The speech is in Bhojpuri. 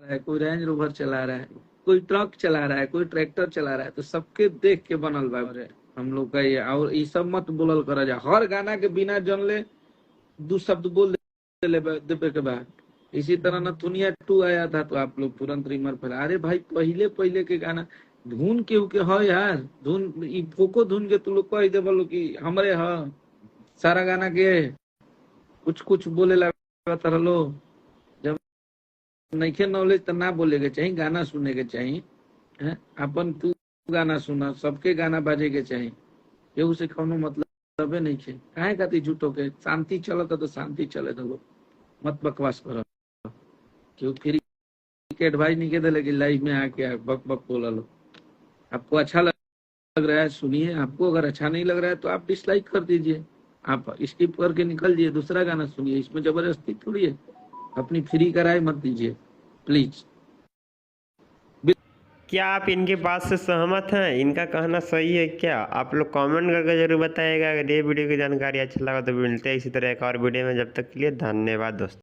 रहा है, कोई रेंज रोवर चला रहा है, कोई ट्रक चला रहा है, कोई ट्रैक्टर चला रहा है, तो सबके देख के बनल बा हम लोग का ये। और ये सब मत बोलल करा जा, हर गाना के बिना जनले दो शब्द बोल देवे के बाद। इसी तरह ना दुनिया 2 आया था तो आप लोग तुरंत रिमर फैला। अरे भाई पहले पहले के गाना धुन के है यार, धुन ई फोको धुन के तू लोग कह दे बोलो कि हमरे ह सारा गाना के कुछ कुछ बोले लगा तरलो। जब नइखे नॉलेज तो ना बोले के चाहिए, गाना सुने के चाहिए। हैं अपन तू गाना सुना, सबके गाना बाजे के चाहिए, केहू से कोनो मतलब नहीं है। काहे खातिर झूठो के शांति चलत तो शांति चले दो, मत बकवास करो। क्यों फ्री के एडवाइस नहीं के दे लेकिन लाइव में आके बक बक बोला लो। आपको अच्छा लग रहा है सुनिए, आपको अगर अच्छा नहीं लग रहा है तो आप डिसलाइक कर दीजिए, आप स्किप करके निकल जाइए, दूसरा गाना सुनिए। इसमें जबरदस्ती थोड़ी है, अपनी फ्री का राय मत दीजिए प्लीज। क्या आप इनके बात से सहमत हैं? इनका कहना सही है क्या? आप लोग कमेंट करके जरूर बताइएगा। अगर ये वीडियो की जानकारी अच्छा लगा तो मिलते हैं इसी तरह एक और वीडियो में। जब तक के लिए धन्यवाद दोस्तों।